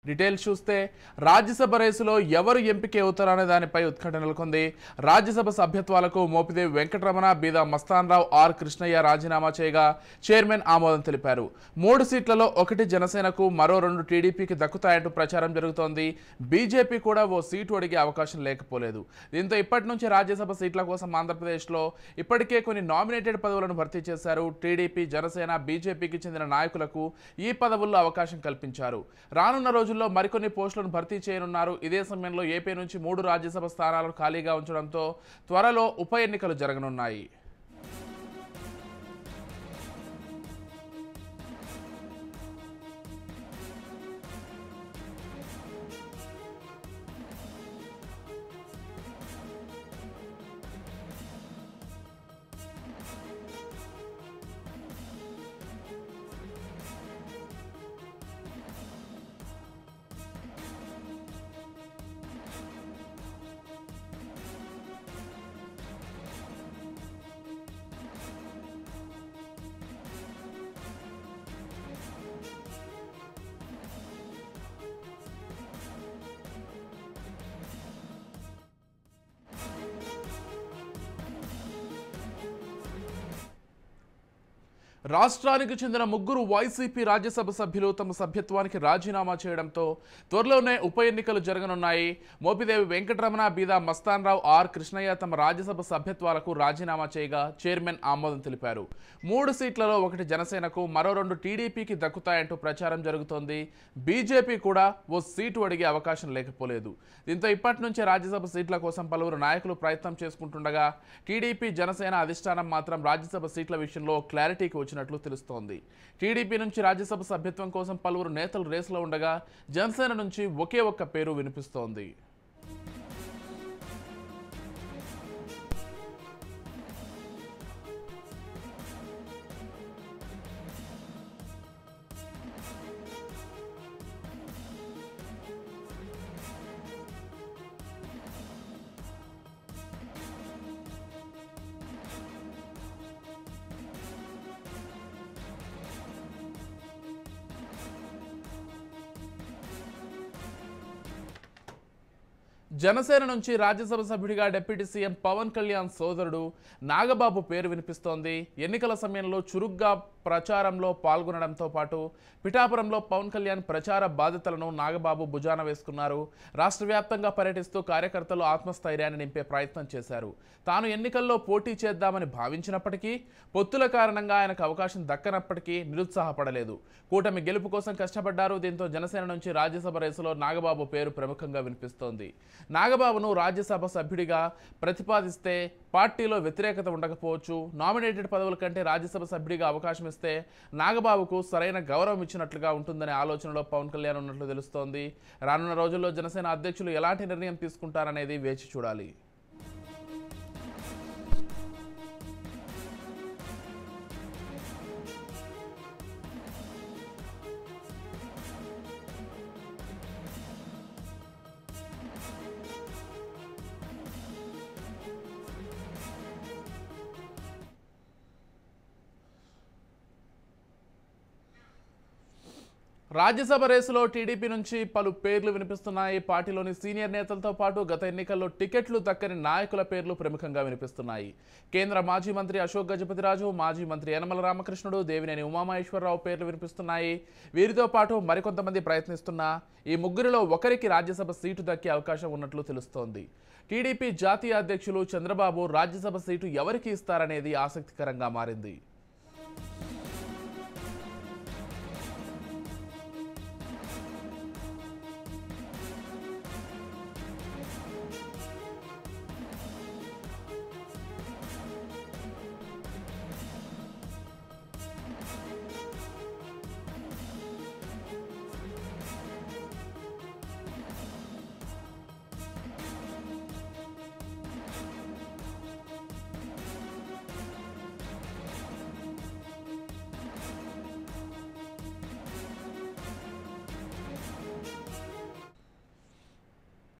Details చూస్తే రాజ్యసభ రేసులో ఎవరు ఎంపిక అవుతారనే దానిపై ఉత్కంఠ నెలకొంది. రాజ్యసభ సభ్యత్వాలకు మోపిదేవి వెంకటరమణ, బీదా మస్తాన్రావు, ఆర్ కృష్ణయ్య రాజీనామా చేయగా చైర్మన్ ఆమోదం తెలిపారు. 3 సీట్లలో 1 జనసేనకు, మరో 2 టీడీపీకి దక్కుతాయంటూ ప్రచారం జరుగుతోంది. బీజేపీ కూడా ఓ సీటు అడిగే అవకాశం లేకపోలేదు. దీంతో ఇప్పటి నుంచి రాజ్యసభ సీట్ల కోసం ఆంధ్రప్రదేశ్లో ఇప్పటికే కొన్ని నామినేటెడ్ పదవులను భర్తీ చేశారు. టీడీపీ, జనసేన, బీజేపీకి చెందిన నాయకులకు ఈ పదవుల్లో అవకాశం కల్పించారు. రానున్న రోజుల్లో మరికొన్ని పోస్టులను భర్తీ చేయనున్నారు. ఇదే సమయంలో ఏపీ నుంచి 3 రాజ్యసభ స్థానాలను ఖాళీగా ఉంచడంతో త్వరలో ఉప ఎన్నికలు జరగనున్నాయి. రాష్ట్రానికి చెందిన 3 వైసీపీ రాజ్యసభ సభ్యులు తమ సభ్యత్వానికి రాజీనామా చేయడంతో త్వరలోనే ఉప ఎన్నికలు జరగనున్నాయి. మోపిదేవి వెంకటరమణ, బీదా మస్తాన్రావు, ఆర్ కృష్ణయ్య తమ రాజ్యసభ సభ్యత్వాలకు రాజీనామా చేయగా చైర్మన్ ఆమోదం తెలిపారు. 3 సీట్లలో 1 జనసేనకు, మరో 2 టీడీపీకి దక్కుతాయంటూ ప్రచారం జరుగుతోంది. బీజేపీ కూడా ఓ సీటు అడిగే అవకాశం లేకపోలేదు. దీంతో ఇప్పటి నుంచే రాజ్యసభ సీట్ల కోసం పలువురు నాయకులు ప్రయత్నం చేసుకుంటుండగా టీడీపీ, జనసేన అధిష్టానం మాత్రం రాజ్యసభ సీట్ల విషయంలో క్లారిటీకి వచ్చినట్లు తెలుస్తోంది. టీడీపీ నుంచి రాజ్యసభ సభ్యత్వం కోసం పలువురు నేతలు రేసులో ఉండగా జనసేన నుంచి ఒకే ఒక్క పేరు వినిపిస్తోంది. జనసేన నుంచి రాజ్యసభ సభ్యుడిగా డిప్యూటీ సీఎం పవన్ కళ్యాణ్ సోదరుడు నాగబాబు పేరు వినిపిస్తోంది. ఎన్నికల సమయంలో చురుగ్గా ప్రచారంలో పాల్గొనడంతో పాటు పిఠాపురంలో పవన్ కళ్యాణ్ ప్రచార బాధ్యతలను నాగబాబు భుజాన వేసుకున్నారు. రాష్ట్ర వ్యాప్తంగా పర్యటిస్తూ కార్యకర్తలు ఆత్మస్థైర్యాన్ని నింపే ప్రయత్నం చేశారు. తాను ఎన్నికల్లో పోటీ చేద్దామని భావించినప్పటికీ పొత్తుల కారణంగా ఆయనకు అవకాశం దక్కనప్పటికీ నిరుత్సాహపడలేదు. కూటమి గెలుపు కోసం కష్టపడ్డారు. దీంతో జనసేన నుంచి రాజ్యసభ రేసులో నాగబాబు పేరు ప్రముఖంగా వినిపిస్తోంది. నాగబాబును రాజ్యసభ సభ్యుడిగా ప్రతిపాదిస్తే పార్టీలో వ్యతిరేకత ఉండకపోవచ్చు. నామినేటెడ్ పదవుల కంటే రాజ్యసభ సభ్యుడిగా అవకాశం ఇస్తే నాగబాబుకు సరైన గౌరవం ఇచ్చినట్లుగా ఉంటుందనే ఆలోచనలో పవన్ కళ్యాణ్ ఉన్నట్లు తెలుస్తోంది. రానున్న రోజుల్లో జనసేన అధ్యక్షులు ఎలాంటి నిర్ణయం తీసుకుంటారనేది వేచి చూడాలి. రాజ్యసభ రేసులో టీడీపీ నుంచి పలు పేర్లు వినిపిస్తున్నాయి. పార్టీలోని సీనియర్ నేతలతో పాటు గత ఎన్నికల్లో టికెట్లు దక్కని నాయకుల పేర్లు ప్రముఖంగా వినిపిస్తున్నాయి. కేంద్ర మాజీ మంత్రి అశోక్ గజపతిరాజు, మాజీ మంత్రి యనమల రామకృష్ణుడు, దేవినేని ఉమామహేశ్వరరావు పేర్లు వినిపిస్తున్నాయి. వీరితో పాటు మరికొంతమంది ప్రయత్నిస్తున్నా ఈ ముగ్గురిలో ఒకరికి రాజ్యసభ సీటు దక్కే అవకాశం ఉన్నట్లు తెలుస్తోంది. టీడీపీ జాతీయ అధ్యక్షులు చంద్రబాబు రాజ్యసభ సీటు ఎవరికి ఇస్తారనేది ఆసక్తికరంగా మారింది.